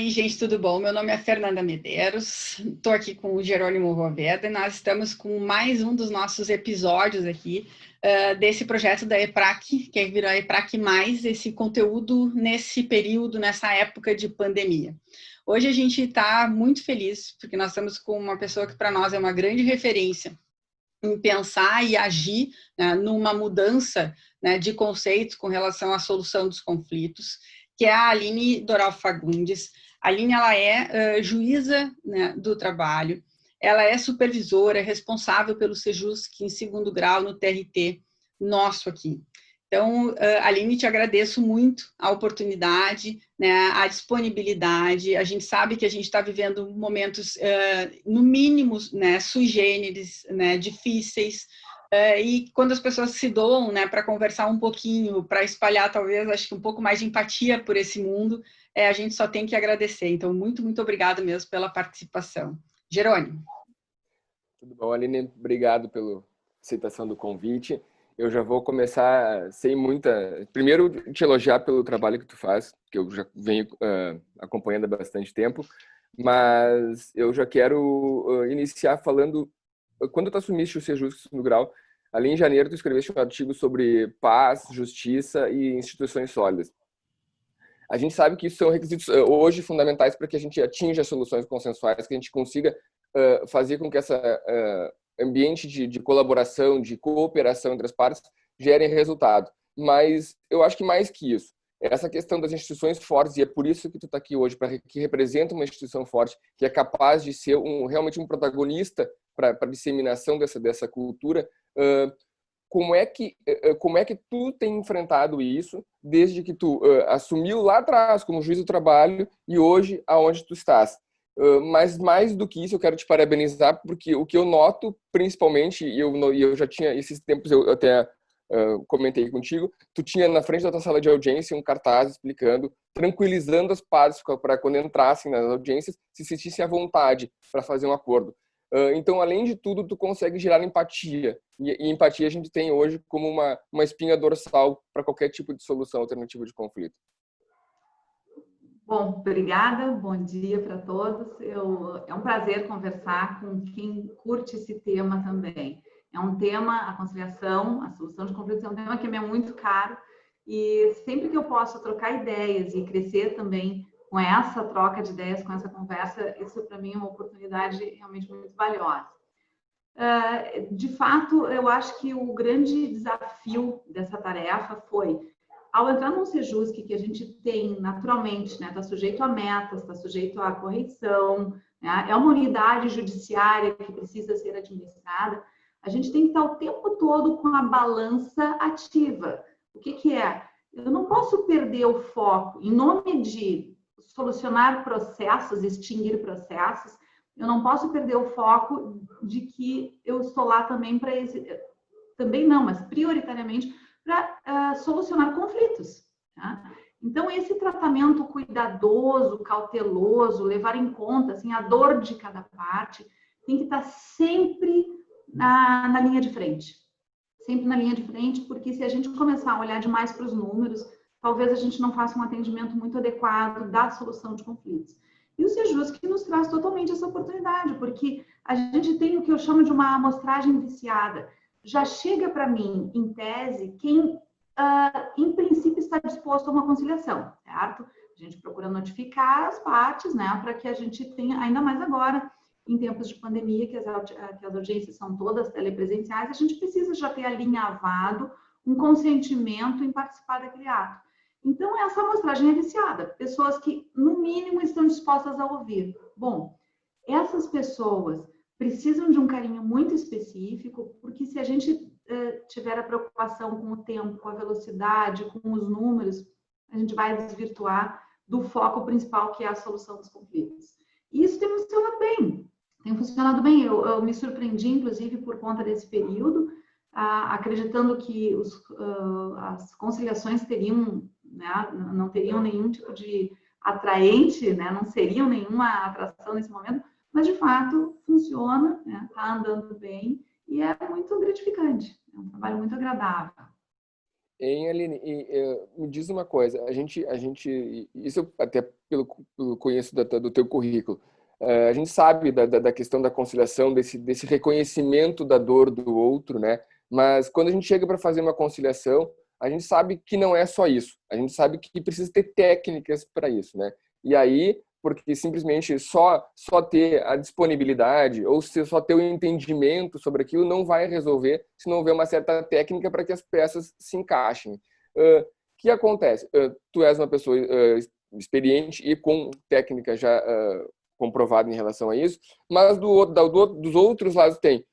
aí, gente, tudo bom? Meu nome é Fernanda Medeiros, estou aqui com o Jerônimo Roveda e nós estamos com mais um dos nossos episódios aqui desse projeto da EPRAC, que virou a EPRAC+, esse conteúdo nesse período, nessa época de pandemia. Hoje a gente está muito feliz, porque nós estamos com uma pessoa que para nós é uma grande referência em pensar e agir, né, numa mudança, né, de conceitos com relação à solução dos conflitos, que é a Aline Doral Fagundes. A Aline, ela é juíza, né, do trabalho, ela é supervisora, responsável pelo Sejusc em segundo grau no TRT nosso aqui. Então, Aline, te agradeço muito a oportunidade, né, a disponibilidade. A gente sabe que a gente está vivendo momentos, no mínimo, né, sui generis, né, difíceis, e quando as pessoas se doam, né, para conversar um pouquinho, para espalhar, talvez, acho que um pouco mais de empatia por esse mundo, a gente só tem que agradecer. Então, muito, muito obrigada mesmo pela participação. Jerônimo. Tudo bom, Aline? Obrigado pela aceitação do convite. Eu já vou começar sem muita... Primeiro, te elogiar pelo trabalho que tu faz, que eu já venho acompanhando há bastante tempo, mas eu já quero iniciar falando... Quando tu assumiste o Sejusc em segundo grau, ali em janeiro tu escreveste um artigo sobre paz, justiça e instituições sólidas. A gente sabe que isso são requisitos hoje fundamentais para que a gente atinja soluções consensuais, que a gente consiga fazer com que essa ambiente de colaboração, de cooperação entre as partes gerem resultado. Mas eu acho que mais que isso, essa questão das instituições fortes, e é por isso que tu está aqui hoje, que representa uma instituição forte, que é capaz de ser realmente um protagonista para a disseminação dessa cultura, como é que tu tem enfrentado isso desde que tu assumiu lá atrás como juiz do trabalho e hoje aonde tu estás? Mas mais do que isso, eu quero te parabenizar, porque o que eu noto, principalmente, e eu já tinha, esses tempos eu até comentei contigo, tu tinha na frente da tua sala de audiência um cartaz explicando, tranquilizando as partes para quando entrassem nas audiências, se sentissem à vontade para fazer um acordo. Então, além de tudo, tu consegue gerar empatia. E empatia a gente tem hoje como uma espinha dorsal para qualquer tipo de solução alternativa de conflito. Bom, obrigada, bom dia para todos. É um prazer conversar com quem curte esse tema também. É um tema, a conciliação, a solução de conflitos, é um tema que me é muito caro e sempre que eu posso trocar ideias e crescer também com essa troca de ideias, com essa conversa, isso para mim é uma oportunidade realmente muito valiosa. De fato, eu acho que o grande desafio dessa tarefa foi, ao entrar num Sejusc que a gente tem naturalmente, né, está sujeito a metas, está sujeito à correção, né, é uma unidade judiciária que precisa ser administrada, a gente tem que estar o tempo todo com a balança ativa. O que é? Eu não posso perder o foco em nome de solucionar processos, extinguir processos, eu não posso perder o foco de que eu estou lá também para... Também não, mas prioritariamente para solucionar conflitos. Tá? Então, esse tratamento cuidadoso, cauteloso, levar em conta assim, a dor de cada parte, tem que estar sempre na linha de frente. Sempre na linha de frente, porque se a gente começar a olhar demais para os números, talvez a gente não faça um atendimento muito adequado da solução de conflitos. E o Sejusc nos traz totalmente essa oportunidade, porque a gente tem o que eu chamo de uma amostragem viciada. Já chega para mim, em tese, quem, em princípio, está disposto a uma conciliação, certo? A gente procura notificar as partes, né, para que a gente tenha, ainda mais agora, em tempos de pandemia, que as audiências são todas telepresenciais, a gente precisa já ter alinhavado um consentimento em participar daquele ato. Então, essa amostragem é viciada. Pessoas que, no mínimo, estão dispostas a ouvir. Bom, essas pessoas precisam de um carinho muito específico, porque se a gente tiver a preocupação com o tempo, com a velocidade, com os números, a gente vai desvirtuar do foco principal, que é a solução dos conflitos. E isso tem funcionado bem. Eu me surpreendi, inclusive, por conta desse período, acreditando que as conciliações teriam, né, não teriam nenhum tipo de atraente, né, não seriam nenhuma atração nesse momento, mas, de fato, funciona, está andando bem e é muito gratificante. É um trabalho muito agradável. Aline, me diz uma coisa, isso eu até pelo conheço do teu currículo, a gente sabe da questão da conciliação, desse reconhecimento da dor do outro, né? Mas quando a gente chega para fazer uma conciliação, a gente sabe que não é só isso, a gente sabe que precisa ter técnicas para isso, né? E aí, porque simplesmente só ter a disponibilidade ou se só ter o entendimento sobre aquilo não vai resolver se não houver uma certa técnica para que as peças se encaixem. O que acontece? Tu és uma pessoa experiente e com técnica já comprovada em relação a isso, mas dos outros lados tem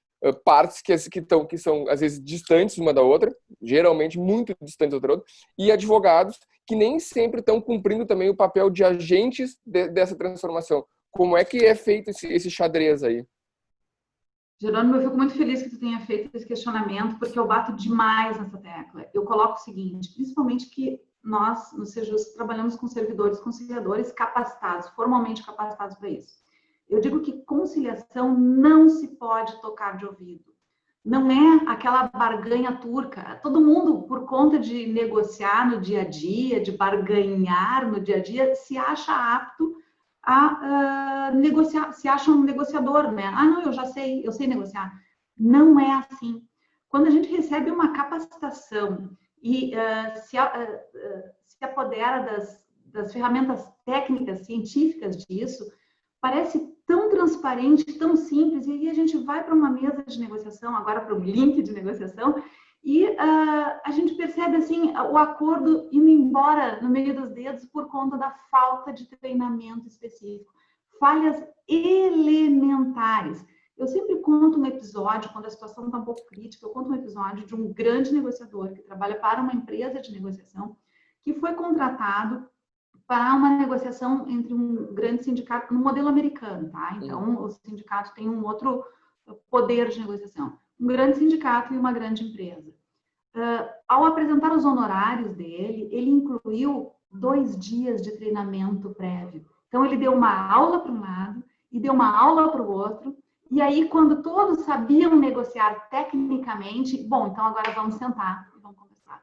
partes que são às vezes distantes uma da outra, geralmente muito distantes uma da outra, e advogados que nem sempre estão cumprindo também o papel de agentes dessa transformação. Como é que é feito esse xadrez aí? Jerônimo, eu fico muito feliz que tu tenha feito esse questionamento, porque eu bato demais nessa tecla. Eu coloco o seguinte, principalmente que nós, no Sejus, trabalhamos com servidores conciliadores capacitados, formalmente capacitados para isso. Eu digo que conciliação não se pode tocar de ouvido. Não é aquela barganha turca. Todo mundo, por conta de negociar no dia a dia, de barganhar no dia a dia, se acha apto a negociar, se acha um negociador, né? Ah, não, eu sei negociar. Não é assim. Quando a gente recebe uma capacitação e se apodera das ferramentas técnicas, científicas disso, parece tão transparente, tão simples, e aí a gente vai para uma mesa de negociação, agora para um link de negociação, e a gente percebe assim o acordo indo embora no meio dos dedos por conta da falta de treinamento específico. Falhas elementares. Eu sempre conto um episódio, quando a situação está um pouco crítica, eu conto um episódio de um grande negociador que trabalha para uma empresa de negociação, que foi contratado para uma negociação entre um grande sindicato, no modelo americano, tá? Então, o sindicato tem um outro poder de negociação. Um grande sindicato e uma grande empresa. Ao apresentar os honorários dele, ele incluiu 2 dias de treinamento prévio. Então, ele deu uma aula para um lado e deu uma aula para o outro. E aí, quando todos sabiam negociar tecnicamente, bom, então agora vamos sentar e vamos conversar.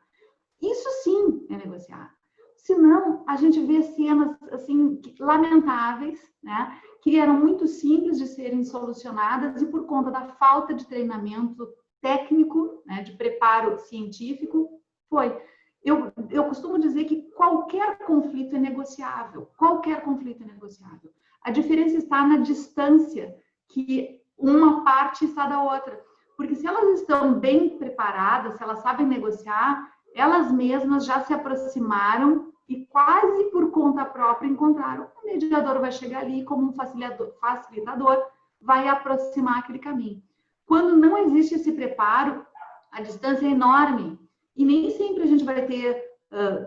Isso sim é negociar. Senão, a gente vê cenas assim lamentáveis, né, que eram muito simples de serem solucionadas e por conta da falta de treinamento técnico, né, de preparo científico, foi. Eu costumo dizer que qualquer conflito é negociável, qualquer conflito é negociável. A diferença está na distância que uma parte está da outra. Porque se elas estão bem preparadas, se elas sabem negociar, elas mesmas já se aproximaram e quase por conta própria encontraram. O mediador vai chegar ali como um facilitador, vai aproximar aquele caminho. Quando não existe esse preparo, a distância é enorme e nem sempre a gente vai ter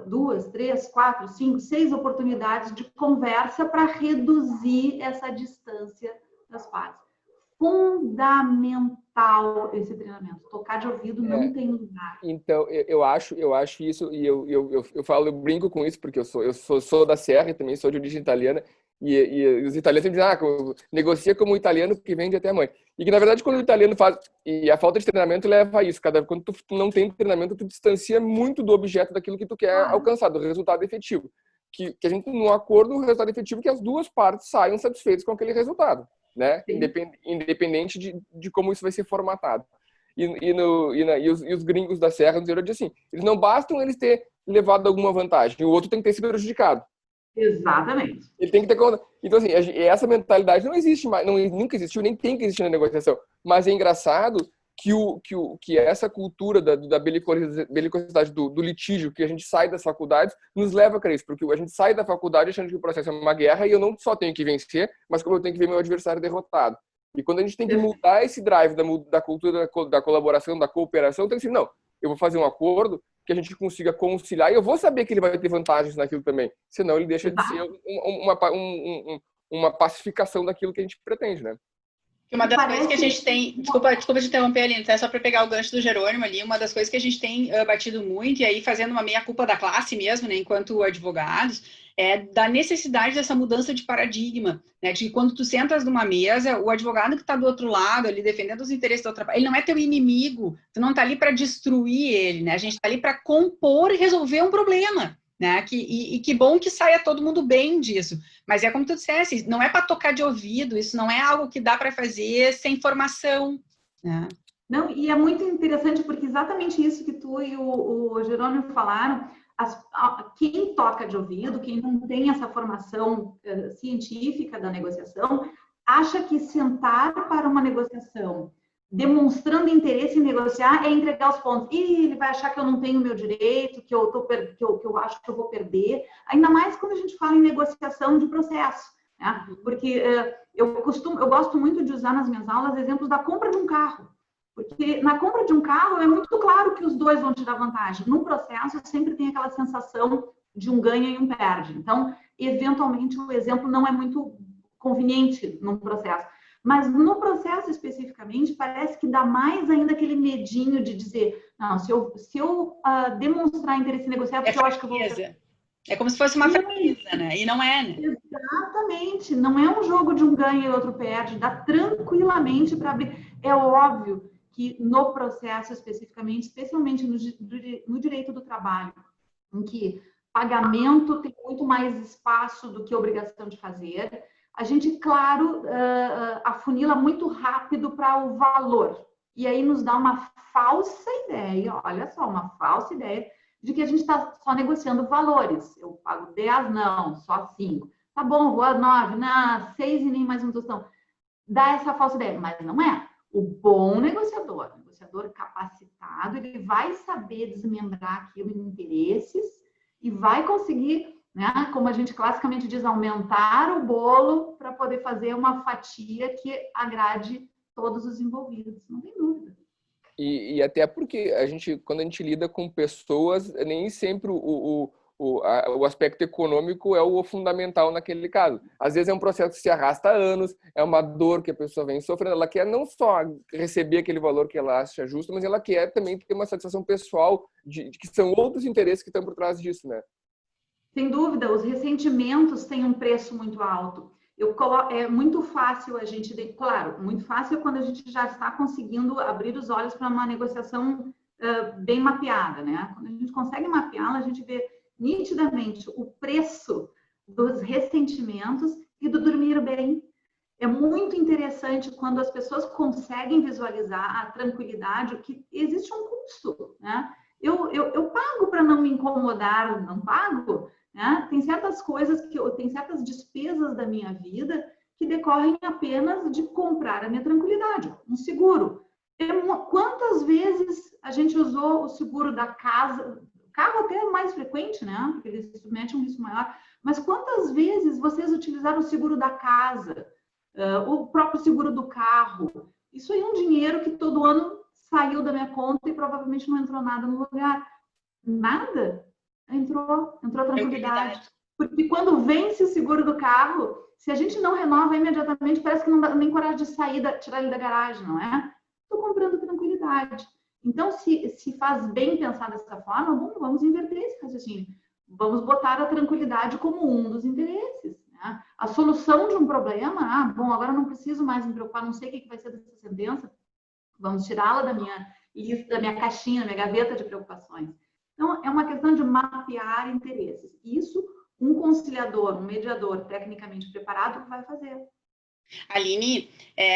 2, 3, 4, 5, 6 oportunidades de conversa para reduzir essa distância das partes. Fundamental esse treinamento. Tocar de ouvido não tem lugar. Então, eu acho isso, e eu brinco com isso, porque eu sou da Serra e também sou de origem italiana, e os italianos sempre dizem, negocia como o italiano que vende até a mãe. E que, na verdade, quando o italiano faz... E a falta de treinamento leva a isso. Quando tu não tem treinamento, tu distancia muito do objeto daquilo que tu quer alcançar, do resultado efetivo. Que a gente, no acordo, o resultado efetivo é que as duas partes saiam satisfeitas com aquele resultado, né? Independente de como isso vai ser formatado. E os gringos da Serra nos dizem assim, eles não bastam eles ter levado alguma vantagem, o outro tem que ter sido prejudicado. Exatamente. Ele tem que ter conta. Então, assim, essa mentalidade não existe mais, nunca existiu, nem tem que existir na negociação. Mas é engraçado que essa cultura da belicosidade do litígio, que a gente sai das faculdades, nos leva a isso. Porque a gente sai da faculdade achando que o processo é uma guerra e eu não só tenho que vencer, mas como eu tenho que ver meu adversário derrotado. E quando a gente tem que mudar esse drive da cultura da colaboração, da cooperação, tem que dizer, não, eu vou fazer um acordo que a gente consiga conciliar e eu vou saber que ele vai ter vantagens naquilo também. Senão ele deixa de ser uma pacificação daquilo que a gente pretende, né? Uma das coisas que a gente tem, desculpa te interromper, Aline, é só para pegar o gancho do Jerônimo ali, uma das coisas que a gente tem batido muito, e aí fazendo uma meia-culpa da classe mesmo, né, enquanto advogados, é da necessidade dessa mudança de paradigma, né, de que quando tu sentas numa mesa, o advogado que está do outro lado ali, defendendo os interesses da outra parte, ele não é teu inimigo, tu não está ali para destruir ele, né, a gente está ali para compor e resolver um problema, né, que bom que saia todo mundo bem disso, mas é como tu dissesse, não é para tocar de ouvido, isso não é algo que dá para fazer sem formação, né? Não, e é muito interessante porque exatamente isso que tu e o Jerônimo falaram, quem toca de ouvido, quem não tem essa formação científica da negociação, acha que sentar para uma negociação demonstrando interesse em negociar é entregar os pontos. E ele vai achar que eu não tenho meu direito, que eu acho que eu vou perder. Ainda mais quando a gente fala em negociação de processo, né? Porque eu gosto muito de usar nas minhas aulas exemplos da compra de um carro. Porque na compra de um carro é muito claro que os dois vão tirar vantagem. No processo sempre tem aquela sensação de um ganha e um perde. Então, eventualmente, o exemplo não é muito conveniente num processo. Mas no processo especificamente, parece que dá mais ainda aquele medinho de dizer, não, se eu demonstrar interesse negociar, porque eu acho que eu vou... É como se fosse uma fraqueza, né? E não é, né? Exatamente. Não é um jogo de um ganha e outro perde. Dá tranquilamente para abrir. É óbvio que no processo especificamente, especialmente no direito do trabalho, em que pagamento tem muito mais espaço do que obrigação de fazer, a gente, claro, afunila muito rápido para o valor. E aí nos dá uma falsa ideia, olha só, uma falsa ideia de que a gente está só negociando valores. Eu pago 10, não, só 5. Tá bom, vou a 9, não, 6 e nem mais um tostão. Dá essa falsa ideia, mas não é. O bom negociador capacitado, ele vai saber desmembrar aquilo em interesses e vai conseguir, né, como a gente classicamente diz, aumentar o bolo para poder fazer uma fatia que agrade todos os envolvidos, não tem dúvida. E até porque quando a gente lida com pessoas, nem sempre o aspecto econômico é o fundamental naquele caso. Às vezes é um processo que se arrasta há anos, é uma dor que a pessoa vem sofrendo, ela quer não só receber aquele valor que ela acha justo, mas ela quer também ter uma satisfação pessoal de que são outros interesses que estão por trás disso, né? Sem dúvida, os ressentimentos têm um preço muito alto. É muito fácil a gente... Claro, muito fácil quando a gente já está conseguindo abrir os olhos para uma negociação bem mapeada, né? Quando a gente consegue mapeá-la, a gente vê nitidamente o preço dos ressentimentos e do dormir bem. É muito interessante quando as pessoas conseguem visualizar a tranquilidade, que existe um custo, né? Eu pago para não me incomodar, não pago, né? Tem certas coisas tem certas despesas da minha vida que decorrem apenas de comprar a minha tranquilidade, um seguro. Quantas vezes a gente usou o seguro da casa, carro até é mais frequente, né? Porque eles submetem um risco maior, mas quantas vezes vocês utilizaram o seguro da casa, o próprio seguro do carro? Isso aí é um dinheiro que todo ano saiu da minha conta e provavelmente não entrou nada no lugar. Nada? Entrou tranquilidade. Porque quando vence o seguro do carro, se a gente não renova imediatamente, parece que não dá nem coragem de sair, tirar ele da garagem, não é? Estou comprando tranquilidade. Então, se faz bem pensar dessa forma, vamos inverter esse raciocínio. Vamos botar a tranquilidade como um dos interesses, né? A solução de um problema, agora não preciso mais me preocupar, não sei o que vai ser dessa sentença, vamos tirá-la da minha lista, da minha caixinha, da minha gaveta de preocupações. Então, é uma questão de mapear interesses. Isso, um conciliador, um mediador tecnicamente preparado vai fazer. Aline,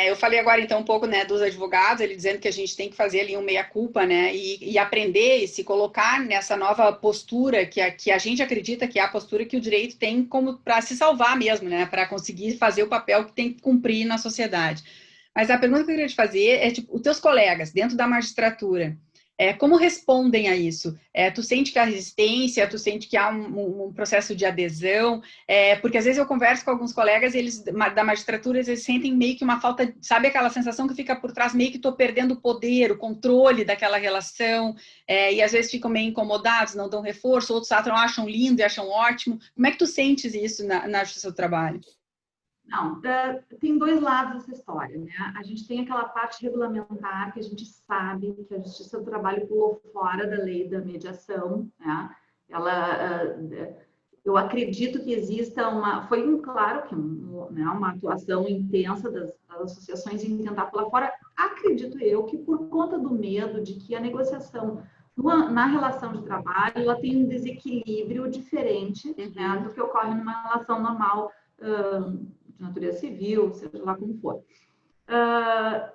eu falei agora então um pouco, né, dos advogados, ele dizendo que a gente tem que fazer ali um meia-culpa, né, e aprender e se colocar nessa nova postura que a gente acredita que é a postura que o direito tem como para se salvar mesmo, né, para conseguir fazer o papel que tem que cumprir na sociedade. Mas a pergunta que eu queria te fazer é, tipo, os teus colegas dentro da magistratura, como respondem a isso? Tu sente que há resistência, tu sente que há um processo de adesão? Porque às vezes eu converso com alguns colegas, eles da magistratura, eles sentem meio que uma falta, sabe aquela sensação que fica por trás, meio que estou perdendo o poder, o controle daquela relação, e às vezes ficam meio incomodados, não dão reforço, outros acham lindo e acham ótimo. Como é que tu sentes isso na justiça do trabalho? Não, tem dois lados dessa história, né? A gente tem aquela parte regulamentar que a gente sabe que a Justiça do Trabalho pulou fora da lei da mediação, né? Eu acredito que exista foi claro que uma atuação intensa das associações em tentar pular fora. Acredito eu que por conta do medo de que a negociação na relação de trabalho ela tem um desequilíbrio diferente, né, do que ocorre numa relação normal de natureza civil, seja lá como for.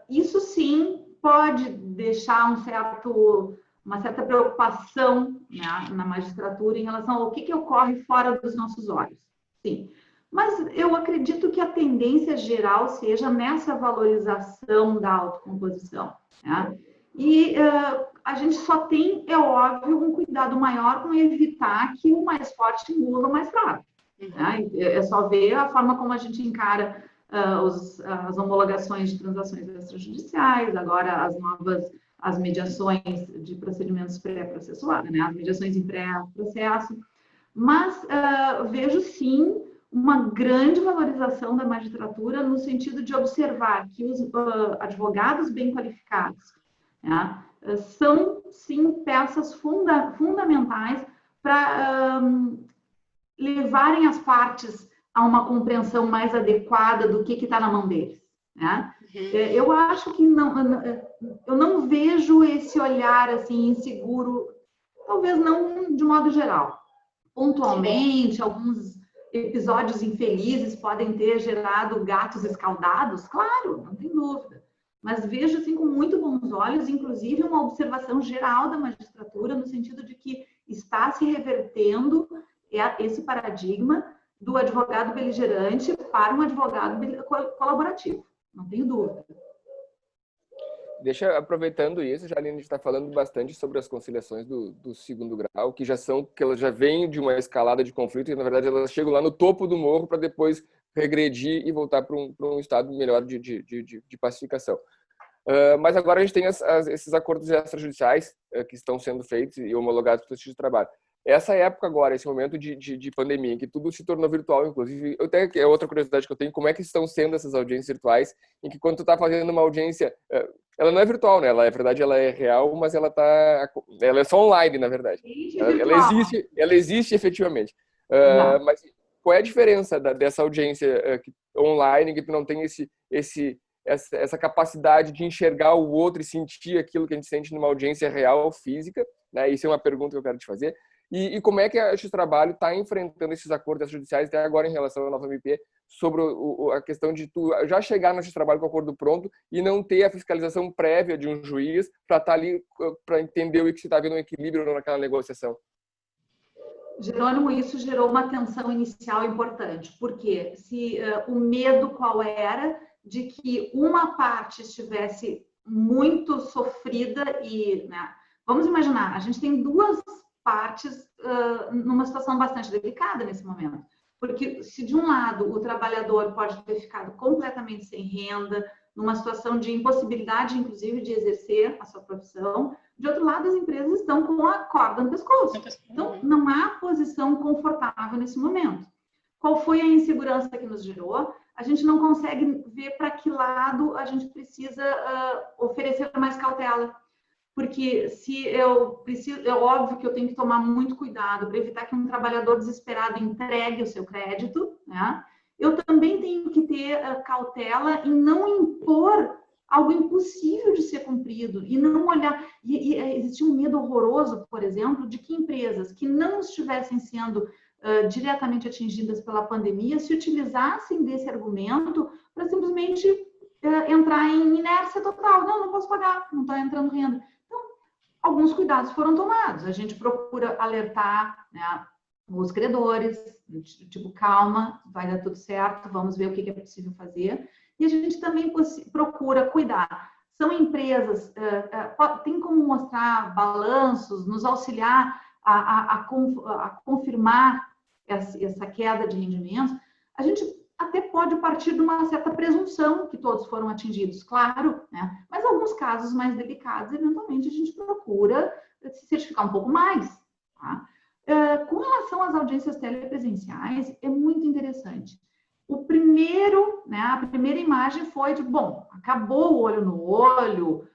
Isso sim pode deixar uma certa preocupação, né, na magistratura em relação ao que ocorre fora dos nossos olhos. Sim. Mas eu acredito que a tendência geral seja nessa valorização da autocomposição, né? E a gente só tem, é óbvio, um cuidado maior com evitar que o mais forte engula o mais fraco. Né? É só ver a forma como a gente encara as homologações de transações extrajudiciais, agora as mediações de procedimentos pré-processuais, né? As mediações em pré-processo. Mas vejo, sim, uma grande valorização da magistratura no sentido de observar que os advogados bem qualificados, né, são, sim, peças fundamentais para levarem as partes a uma compreensão mais adequada do que está na mão deles. Né? Eu acho que eu não vejo esse olhar assim inseguro, talvez não de modo geral. Pontualmente, alguns episódios infelizes podem ter gerado gatos escaldados, claro, não tem dúvida. Mas vejo assim com muito bons olhos, inclusive uma observação geral da magistratura no sentido de que está se revertendo esse paradigma do advogado beligerante para um advogado colaborativo, não tenho dúvida. Aproveitando isso, já a gente está falando bastante sobre as conciliações do segundo grau, que elas já vêm de uma escalada de conflito e, na verdade, elas chegam lá no topo do morro para depois regredir e voltar para um estado melhor de pacificação. Mas agora a gente tem esses acordos extrajudiciais que estão sendo feitos e homologados pelo Justiça do Trabalho. Essa época agora, esse momento de pandemia, em que tudo se tornou virtual, inclusive, é outra curiosidade que eu tenho, como é que estão sendo essas audiências virtuais, em que quando tu está fazendo uma audiência, ela não é virtual, né? Na verdade, ela é real, mas ela é só online, na verdade. Ela existe efetivamente. Mas qual é a diferença dessa audiência online, que tu não tem essa capacidade de enxergar o outro e sentir aquilo que a gente sente numa audiência real, física, né? Isso é uma pergunta que eu quero te fazer. E como é que a Justiça do Trabalho está enfrentando esses acordos judiciais até agora em relação à nova MP, sobre a questão de tu já chegar na Justiça do Trabalho com o acordo pronto e não ter a fiscalização prévia de um juiz para estar ali, para entender o que se está vendo um equilíbrio naquela negociação? Jerônimo, isso gerou uma tensão inicial importante, porque o medo qual era de que uma parte estivesse muito sofrida e, né, vamos imaginar, a gente tem duas partes numa situação bastante delicada nesse momento, porque se de um lado o trabalhador pode ter ficado completamente sem renda, numa situação de impossibilidade, inclusive, de exercer a sua profissão, de outro lado as empresas estão com a corda no pescoço. Então, não há posição confortável nesse momento. Qual foi a insegurança que nos gerou? A gente não consegue ver para que lado a gente precisa oferecer mais cautela. Porque é óbvio que eu tenho que tomar muito cuidado para evitar que um trabalhador desesperado entregue o seu crédito, né? Eu também tenho que ter cautela em não impor algo impossível de ser cumprido e não olhar. Existia um medo horroroso, por exemplo, de que empresas que não estivessem sendo diretamente atingidas pela pandemia se utilizassem desse argumento para simplesmente entrar em inércia total. Não posso pagar, não está entrando renda. Então, alguns cuidados foram tomados. A gente procura alertar, né, os credores, tipo, calma, vai dar tudo certo, vamos ver o que é possível fazer. E a gente também procura cuidar. São empresas, tem como mostrar balanços, nos auxiliar a confirmar essa queda de rendimentos. A gente até pode partir de uma certa presunção que todos foram atingidos, claro, né? Mas alguns casos mais delicados, eventualmente, a gente procura se certificar um pouco mais, tá? Com relação às audiências telepresenciais, é muito interessante. a primeira imagem foi de, bom, acabou o olho no olho,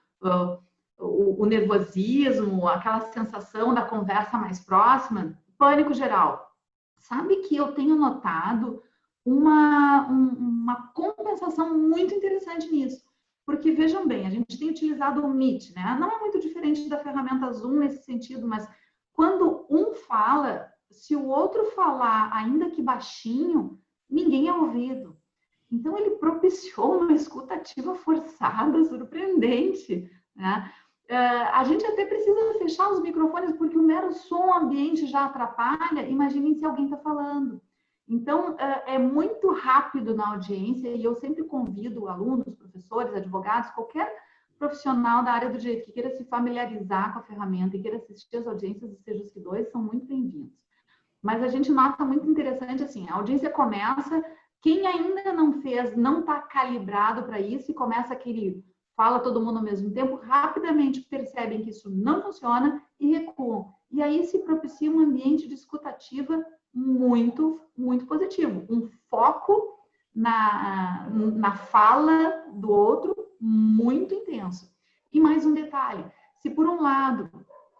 o nervosismo, aquela sensação da conversa mais próxima, pânico geral. Sabe que eu tenho notado uma compensação muito interessante nisso. Porque, vejam bem, a gente tem utilizado o Meet, né? Não é muito diferente da ferramenta Zoom nesse sentido, mas quando um fala, se o outro falar, ainda que baixinho, ninguém é ouvido. Então, ele propiciou uma escuta ativa forçada, surpreendente, né? A gente até precisa fechar os microfones, porque o mero som ambiente já atrapalha. Imaginem se alguém está falando. Então, é muito rápido na audiência, e eu sempre convido alunos, professores, advogados, qualquer profissional da área do direito que queira se familiarizar com a ferramenta e queira assistir às audiências do Sejusc 2, são muito bem-vindos. Mas a gente nota muito interessante, assim, a audiência começa, quem ainda não fez, não está calibrado para isso, e começa aquele fala todo mundo ao mesmo tempo, rapidamente percebem que isso não funciona e recuam. E aí se propicia um ambiente de escuta ativa muito, muito positivo. Um foco na fala do outro muito intenso. E mais um detalhe, se por um lado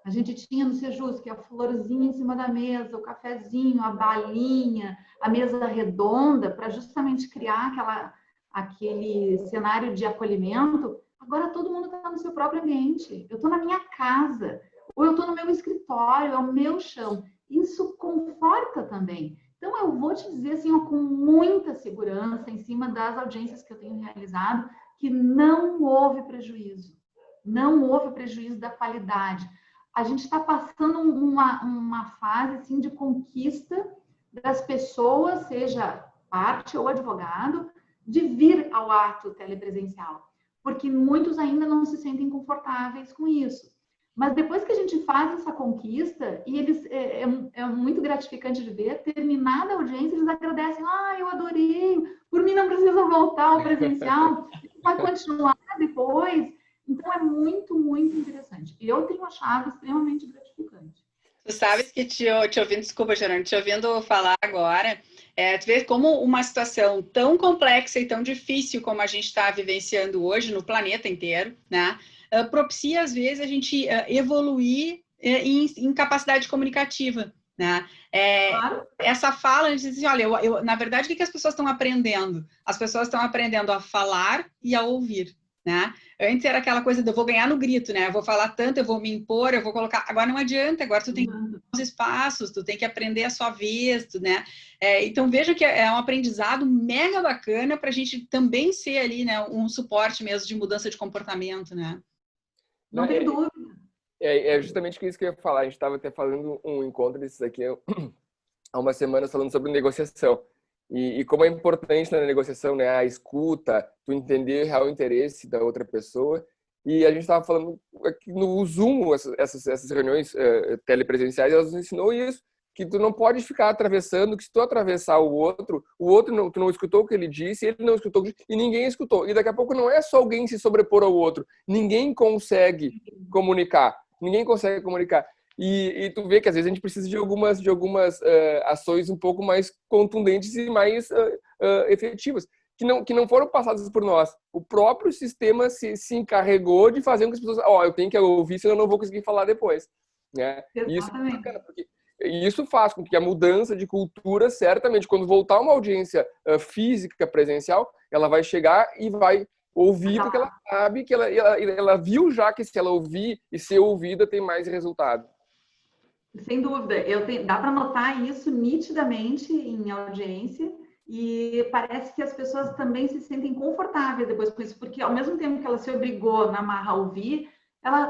a gente tinha no Sejusc a florzinha em cima da mesa, o cafezinho, a balinha, a mesa redonda, para justamente criar aquele cenário de acolhimento, agora todo mundo está no seu próprio ambiente. Eu estou na minha casa, ou eu estou no meu escritório, é o meu chão. Isso conforta também. Então, eu vou te dizer, assim, com muita segurança, em cima das audiências que eu tenho realizado, que não houve prejuízo. Não houve prejuízo da qualidade. A gente está passando uma fase, assim, de conquista das pessoas, seja parte ou advogado, de vir ao ato telepresencial. Porque muitos ainda não se sentem confortáveis com isso. Mas depois que a gente faz essa conquista, e eles é muito gratificante de ver, terminada a audiência, eles agradecem, eu adorei, por mim não precisa voltar ao presencial, vai continuar depois. Então, é muito, muito interessante. Eu tenho achado extremamente gratificante. Tu sabes que te ouvindo, desculpa, Gerônimo, te ouvindo falar agora, tu vê como uma situação tão complexa e tão difícil como a gente está vivenciando hoje no planeta inteiro, né? Propicia, às vezes, a gente evoluir em capacidade comunicativa, né? Claro. Essa fala, a gente diz assim, olha, na verdade, o que as pessoas estão aprendendo? As pessoas estão aprendendo a falar e a ouvir, né? Antes era aquela coisa de eu vou ganhar no grito, né? Eu vou falar tanto, eu vou me impor, eu vou colocar... Agora não adianta, agora tu tem que ter os espaços, tu tem que aprender a sua vez, né? Então, veja que é um aprendizado mega bacana para a gente também ser ali, né, um suporte mesmo de mudança de comportamento, né? Não tem dúvida. É justamente isso que eu ia falar. A gente estava até fazendo um encontro desses aqui há umas semanas falando sobre negociação. E como é importante na negociação, né, a escuta, tu entender o real interesse da outra pessoa. E a gente estava falando aqui no Zoom, essas reuniões telepresenciais, elas nos ensinou isso, que tu não pode ficar atravessando, que se tu atravessar o outro não, tu não escutou o que ele disse, ele não escutou e ninguém escutou. E daqui a pouco não é só alguém se sobrepor ao outro, ninguém consegue comunicar. E tu vê que às vezes a gente precisa de algumas ações um pouco mais contundentes e mais efetivas, que não foram passadas por nós. O próprio sistema se encarregou de fazer com que as pessoas... eu tenho que ouvir, senão eu não vou conseguir falar depois. Né? E isso é bacana, porque isso faz com que a mudança de cultura, certamente, quando voltar uma audiência física, presencial, ela vai chegar e vai ouvir, porque ela sabe que ela viu já que se ela ouvir e ser ouvida tem mais resultado. Sem dúvida, dá para notar isso nitidamente em audiência, e parece que as pessoas também se sentem confortáveis depois com isso, porque ao mesmo tempo que ela se obrigou na marra a ouvir,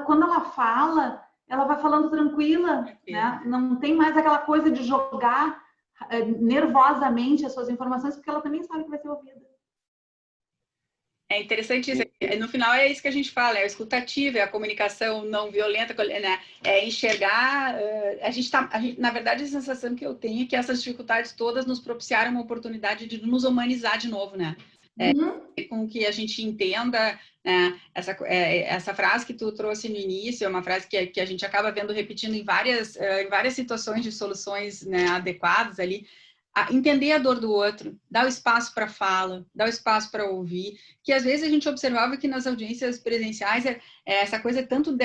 quando ela fala, ela vai falando tranquila, né? Não tem mais aquela coisa de jogar nervosamente as suas informações, porque ela também sabe que vai ser ouvida. É interessante isso. No final é isso que a gente fala, é a escutativa, é a comunicação não violenta, né? É enxergar. Na verdade, a sensação que eu tenho é que essas dificuldades todas nos propiciaram uma oportunidade de nos humanizar de novo, né? Com que a gente entenda, né, essa frase que tu trouxe no início, é uma frase que a gente acaba vendo repetindo em várias situações de soluções, né, adequadas ali. entender a dor do outro, dar o espaço para fala, dar o espaço para ouvir, que às vezes a gente observava que nas audiências presenciais essa coisa tanto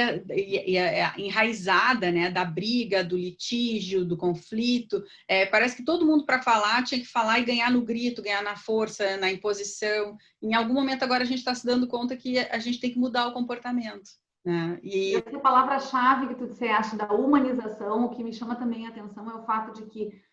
enraizada, né, da briga, do litígio, do conflito, parece que todo mundo para falar tinha que falar e ganhar no grito, ganhar na força, na imposição. Em algum momento agora a gente está se dando conta que a gente tem que mudar o comportamento. Né? E essa palavra-chave que tu disseste da humanização, o que me chama também a atenção é o fato de que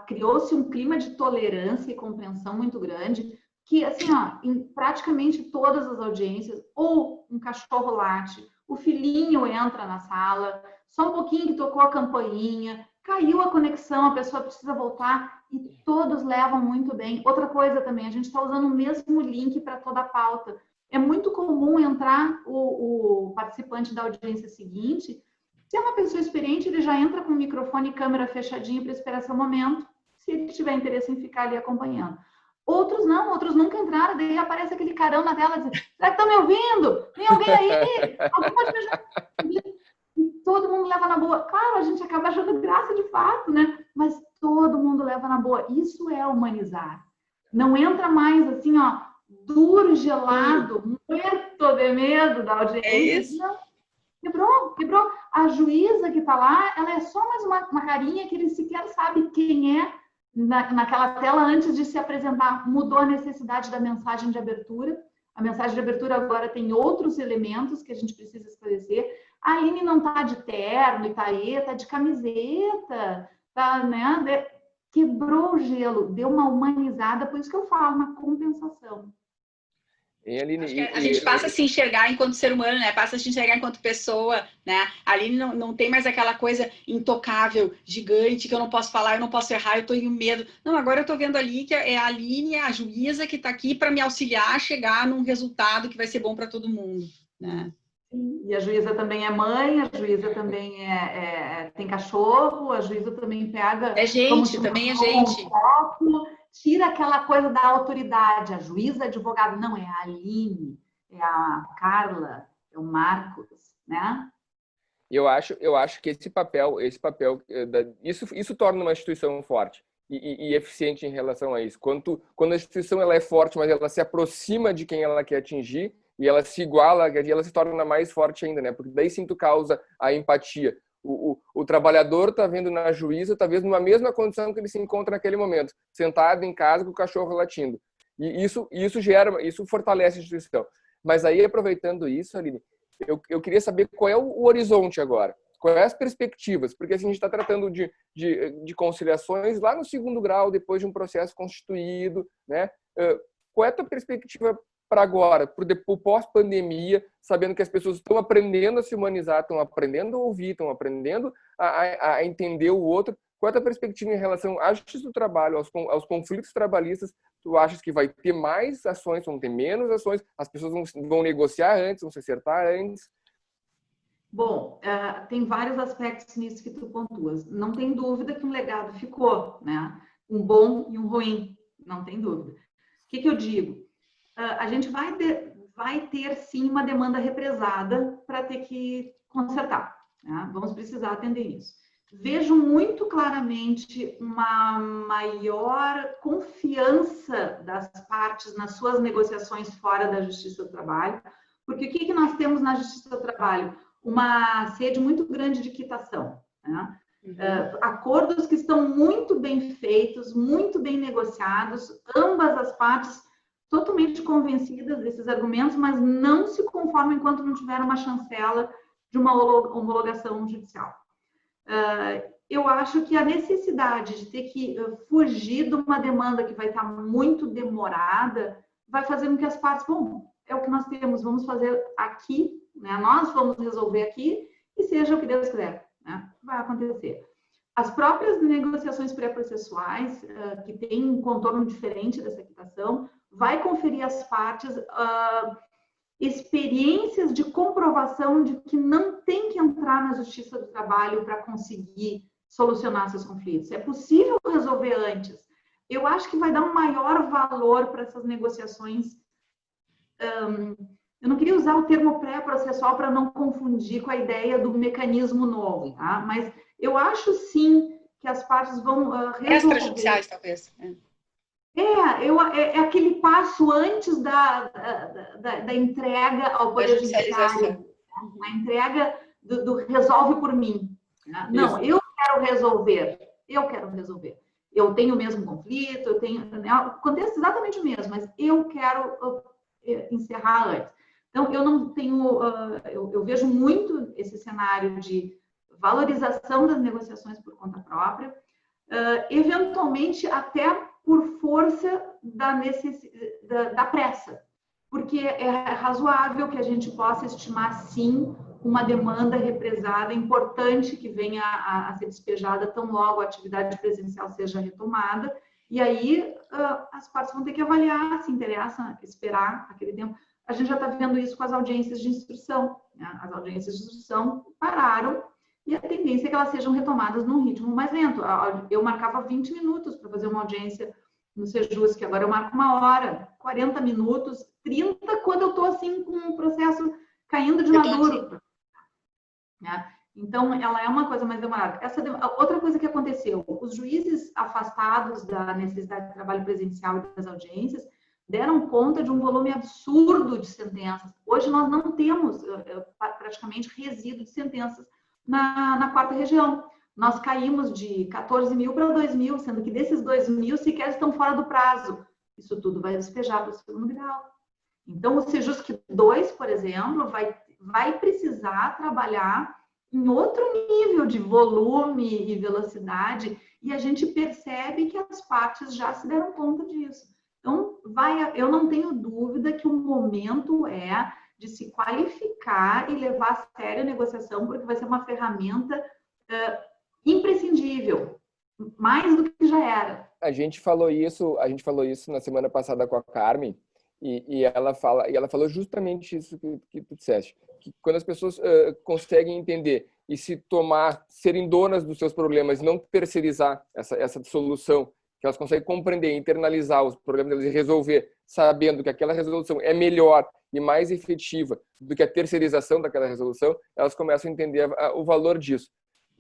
criou-se um clima de tolerância e compreensão muito grande, que, assim, ó, em praticamente todas as audiências, ou um cachorro late, o filhinho entra na sala, só um pouquinho que tocou a campainha, caiu a conexão, a pessoa precisa voltar, e todos levam muito bem. Outra coisa também, a gente está usando o mesmo link para toda a pauta. É muito comum entrar o participante da audiência seguinte. Se é uma pessoa experiente, ele já entra com o microfone e câmera fechadinho para esperar seu momento, se ele tiver interesse em ficar ali acompanhando. Outros não, outros nunca entraram, daí aparece aquele carão na tela, diz, será que estão me ouvindo? Tem alguém aí? Alguém pode me ajudar? E todo mundo leva na boa. Claro, a gente acaba achando graça de fato, né? Mas todo mundo leva na boa. Isso é humanizar. Não entra mais assim, ó, duro, gelado, morto de medo da audiência. É isso. Não. Quebrou. A juíza que está lá, ela é só mais uma carinha que ele sequer sabe quem é naquela tela antes de se apresentar. Mudou a necessidade da mensagem de abertura. A mensagem de abertura agora tem outros elementos que a gente precisa esclarecer. A Aline não está de terno, está de camiseta, tá, né? Quebrou o gelo, deu uma humanizada, por isso que eu falo, uma compensação. A gente passa a se enxergar enquanto ser humano, né? Passa a se enxergar enquanto pessoa, né? Ali não tem mais aquela coisa intocável, gigante, que eu não posso falar, eu não posso errar, eu tô em medo. Não, agora eu tô vendo ali que é a Aline, a juíza, que tá aqui para me auxiliar a chegar num resultado que vai ser bom para todo mundo, né? E a juíza também é mãe, a juíza também tem cachorro, a juíza também pega... É gente, também é gente. Tira aquela coisa da autoridade, a juíza, advogado, não, é a Aline, é a Carla, é o Marcos, né? Eu acho que esse papel, isso torna uma instituição forte e eficiente em relação a isso. Quando a instituição ela é forte, mas ela se aproxima de quem ela quer atingir e ela se iguala, e ela se torna mais forte ainda, né? Porque daí sim tu causa a empatia. O trabalhador está vendo na juíza, talvez numa mesma condição que ele se encontra naquele momento, sentado em casa com o cachorro latindo. E isso fortalece a instituição. Mas aí, aproveitando isso, Aline, eu queria saber qual é o horizonte agora, quais as perspectivas, porque assim, a gente está tratando de conciliações lá no segundo grau, depois de um processo constituído, né? Qual é a tua perspectiva para agora, para o pós-pandemia, sabendo que as pessoas estão aprendendo a se humanizar, estão aprendendo a ouvir, estão aprendendo a entender o outro? Qual é a tua perspectiva em relação à justiça do trabalho, aos conflitos trabalhistas? Tu achas que vai ter mais ações, vão ter menos ações? As pessoas vão negociar antes, vão se acertar antes? Bom, tem vários aspectos nisso que tu pontuas. Não tem dúvida que um legado ficou, né? Um bom e um ruim, não tem dúvida. O que eu digo? A gente vai ter sim uma demanda represada para ter que consertar, né? Vamos precisar atender isso. Vejo muito claramente uma maior confiança das partes nas suas negociações fora da Justiça do Trabalho, porque o que nós temos na Justiça do Trabalho? Uma sede muito grande de quitação, né? Acordos que estão muito bem feitos, muito bem negociados, ambas as partes totalmente convencidas desses argumentos, mas não se conformam enquanto não tiver uma chancela de uma homologação judicial. Eu acho que a necessidade de ter que fugir de uma demanda que vai estar muito demorada vai fazer com que as partes, bom, é o que nós temos, vamos fazer aqui, né? Nós vamos resolver aqui e seja o que Deus quiser, né? Vai acontecer. As próprias negociações pré-processuais, que têm um contorno diferente dessa quitação, vai conferir às partes experiências de comprovação de que não tem que entrar na Justiça do Trabalho para conseguir solucionar seus conflitos. É possível resolver antes. Eu acho que vai dar um maior valor para essas negociações. Eu não queria usar o termo pré-processual para não confundir com a ideia do mecanismo novo, tá? Mas eu acho sim que as partes vão resolver. Extrajudiciais, talvez. É aquele passo antes da entrega ao Poder Judiciário, a entrega do resolve por mim. Não, eu quero resolver. Eu tenho o mesmo conflito, o contexto é exatamente o mesmo, mas eu quero encerrar antes. Então, eu não tenho, eu vejo muito esse cenário de valorização das negociações por conta própria, eventualmente até por força da pressa, porque é razoável que a gente possa estimar, sim, uma demanda represada importante que venha a ser despejada tão logo a atividade presencial seja retomada, e aí as partes vão ter que avaliar se interessa esperar aquele tempo. A gente já está vendo isso com as audiências de instrução, né? As audiências de instrução pararam e a tendência é que elas sejam retomadas num ritmo mais lento. Eu marcava 20 minutos para fazer uma audiência no Sejus, que agora eu marco 1 hora, 40 minutos, 30 quando eu estou assim com um processo caindo de maduro. Né? Então, ela é uma coisa mais demorada. Outra coisa que aconteceu, os juízes afastados da necessidade de trabalho presencial e das audiências deram conta de um volume absurdo de sentenças. Hoje nós não temos praticamente resíduo de sentenças na 4ª região. Nós caímos de 14 mil para 2 mil, sendo que desses 2 mil sequer estão fora do prazo. Isso tudo vai despejar para o 2º grau. Então, o Sejusc 2, por exemplo, vai precisar trabalhar em outro nível de volume e velocidade, e a gente percebe que as partes já se deram conta disso. Então, eu não tenho dúvida que o momento é de se qualificar e levar a sério a negociação, porque vai ser uma ferramenta imprescindível, mais do que já era. A gente falou isso na semana passada com a Carmen, e ela falou justamente isso que tu disseste, que quando as pessoas conseguem entender e serem donas dos seus problemas, não terceirizar essa solução, que elas conseguem compreender, internalizar os problemas delas e resolver, sabendo que aquela resolução é melhor e mais efetiva do que a terceirização daquela resolução, elas começam a entender o valor disso.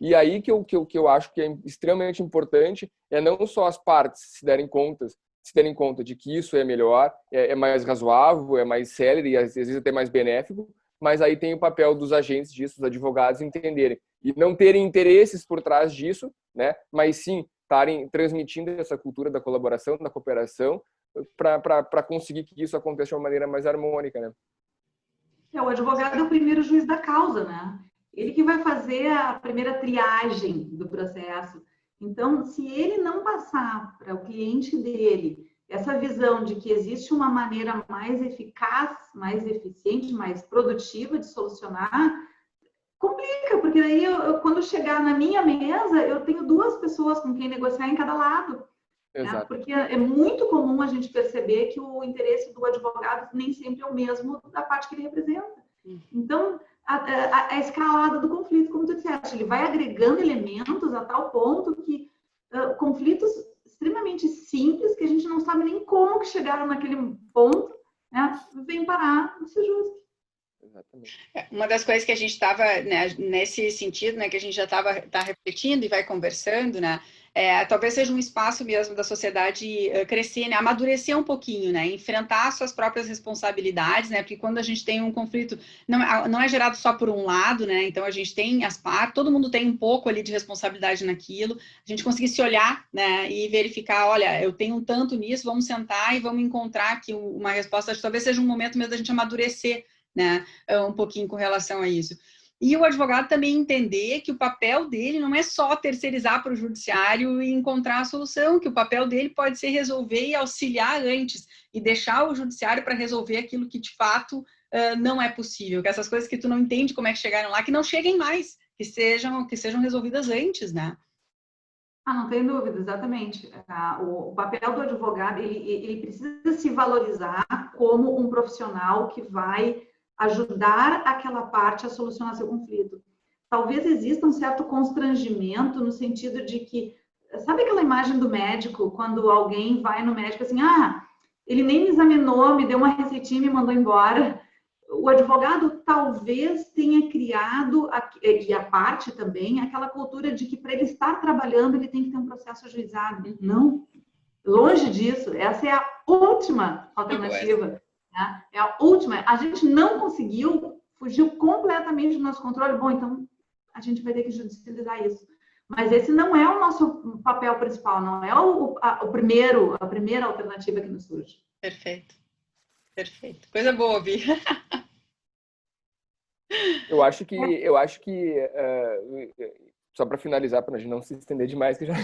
E aí que eu acho que é extremamente importante é não só as partes se derem conta de que isso é melhor, é mais razoável, é mais célere e às vezes até mais benéfico, mas aí tem o papel dos agentes disso, dos advogados, entenderem e não terem interesses por trás disso, né? Mas sim estarem transmitindo essa cultura da colaboração, da cooperação, para conseguir que isso aconteça de uma maneira mais harmônica, né? O advogado é o primeiro juiz da causa, né? Ele que vai fazer a primeira triagem do processo. Então, se ele não passar para o cliente dele essa visão de que existe uma maneira mais eficaz, mais eficiente, mais produtiva de solucionar, complica, porque aí quando chegar na minha mesa, eu tenho 2 pessoas com quem negociar em cada lado. Né? Porque é muito comum a gente perceber que o interesse do advogado nem sempre é o mesmo da parte que ele representa. Então, a escalada do conflito, como tu disseste, ele vai agregando elementos a tal ponto que conflitos extremamente simples, que a gente não sabe nem como que chegaram naquele ponto, né, vem parar no Sejusc. Exatamente. Uma das coisas que a gente estava, né, nesse sentido, né, que a gente já tá refletindo e vai conversando, né, talvez seja um espaço mesmo da sociedade crescer, né, amadurecer um pouquinho, né, enfrentar suas próprias responsabilidades, né, porque quando a gente tem um conflito, não é gerado só por um lado, né, então a gente tem as partes, todo mundo tem um pouco ali de responsabilidade naquilo, a gente conseguir se olhar, né, e verificar, olha, eu tenho um tanto nisso, vamos sentar e vamos encontrar aqui uma resposta, talvez seja um momento mesmo da gente amadurecer, né, um pouquinho com relação a isso. E o advogado também entender que o papel dele não é só terceirizar para o judiciário e encontrar a solução, que o papel dele pode ser resolver e auxiliar antes, e deixar o judiciário para resolver aquilo que de fato não é possível, que essas coisas que tu não entende como é que chegaram lá, que não cheguem mais, que sejam resolvidas antes, né? Não tem dúvida, exatamente. O papel do advogado, ele precisa se valorizar como um profissional que vai ajudar aquela parte a solucionar seu conflito. Talvez exista um certo constrangimento no sentido de que, sabe aquela imagem do médico, quando alguém vai no médico assim, ele nem me examinou, me deu uma receitinha e me mandou embora. o advogado talvez tenha criado, e a parte também, aquela cultura de que para ele estar trabalhando ele tem que ter um processo ajuizado. Não, longe disso. Essa é a última alternativa. Né? É a última. A gente não conseguiu, fugiu completamente do nosso controle. Bom, então a gente vai ter que judicializar isso. Mas esse não é o nosso papel principal, não é a primeira alternativa que nos surge. Perfeito. Perfeito. Coisa boa, Vi. Eu acho que só para finalizar, para a gente não se estender demais, que já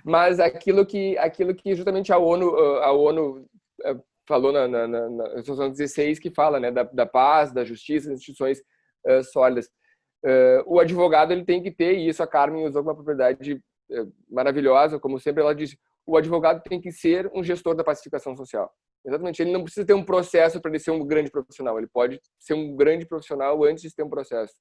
mas aquilo que justamente a ONU falou na resolução 16, que fala, né, da paz, da justiça, das instituições sólidas. O advogado ele tem que ter, e isso a Carmen usou com uma propriedade maravilhosa, como sempre ela disse, o advogado tem que ser um gestor da pacificação social. Exatamente, ele não precisa ter um processo para ele ser um grande profissional, ele pode ser um grande profissional antes de ter um processo.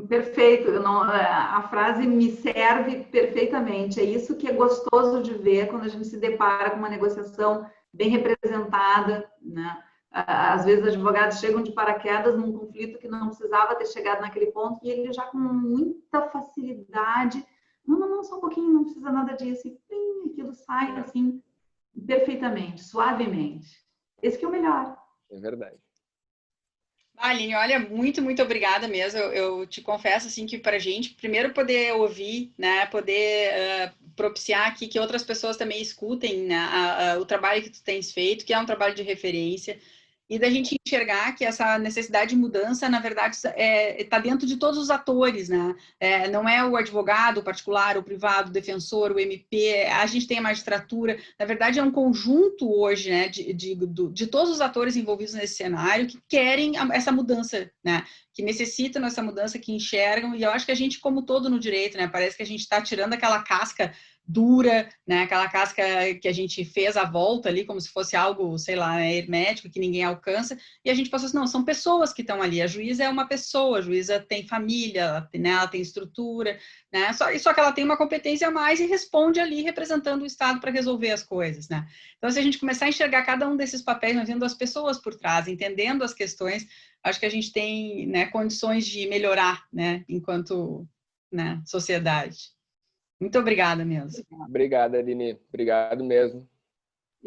Perfeito, a frase me serve perfeitamente, é isso que é gostoso de ver quando a gente se depara com uma negociação bem representada, né? Às vezes advogados chegam de paraquedas num conflito que não precisava ter chegado naquele ponto e ele já com muita facilidade, não, só um pouquinho, não precisa nada disso, e plim, aquilo sai assim, perfeitamente, suavemente. Esse que é o melhor. É verdade. Aline, olha, muito, muito obrigada mesmo. Eu te confesso assim que para a gente, primeiro poder ouvir, né, poder propiciar aqui que outras pessoas também escutem, né, o trabalho que tu tens feito, que é um trabalho de referência, e da gente enxergar que essa necessidade de mudança, na verdade, está dentro de todos os atores, né? Não é o advogado, o particular, o privado, o defensor, o MP, a gente tem a magistratura, na verdade é um conjunto hoje, né, de todos os atores envolvidos nesse cenário que querem essa mudança, né? Que necessitam dessa mudança, que enxergam, e eu acho que a gente, como todo no direito, né, parece que a gente está tirando aquela casca dura, né, aquela casca que a gente fez à volta ali, como se fosse algo, sei lá, hermético, que ninguém alcança, e a gente passou assim, não, são pessoas que estão ali, a juíza é uma pessoa, a juíza tem família, ela tem estrutura, né, só que ela tem uma competência a mais e responde ali representando o Estado para resolver as coisas, né. Então, se a gente começar a enxergar cada um desses papéis, nós vendo as pessoas por trás, entendendo as questões, acho que a gente tem, né, condições de melhorar, né, enquanto, né, sociedade. Muito obrigada mesmo. Obrigada, Aline. Obrigado mesmo.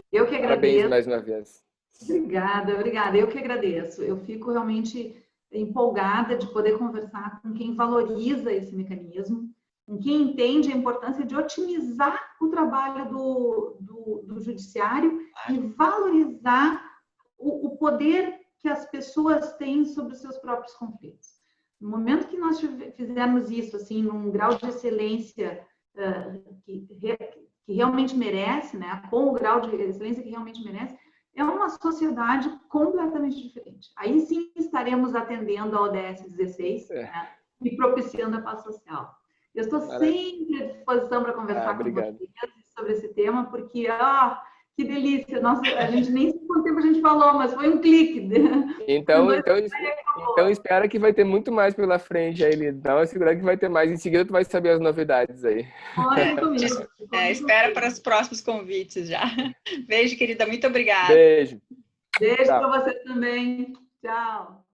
Eu que agradeço. Parabéns mais uma vez. Obrigada. Eu que agradeço. Eu fico realmente empolgada de poder conversar com quem valoriza esse mecanismo, com quem entende a importância de otimizar o trabalho do judiciário e valorizar o poder que as pessoas têm sobre os seus próprios conflitos. No momento que nós fizermos isso, assim, num grau de excelência que realmente merece, né, com o grau de excelência que realmente merece, é uma sociedade completamente diferente. Aí sim estaremos atendendo a ODS 16, né, e propiciando a paz social. Eu estou sempre à disposição para conversar com vocês sobre esse tema, porque, que delícia! Nossa, a gente nem sei quanto tempo a gente falou, mas foi um clique. Então espera que vai ter muito mais pela frente aí, dá uma segurada que vai ter mais. Em seguida tu vai saber as novidades aí. Comigo. Espera para os próximos convites já. Beijo, querida. Muito obrigada. Beijo. Beijo para você também. Tchau.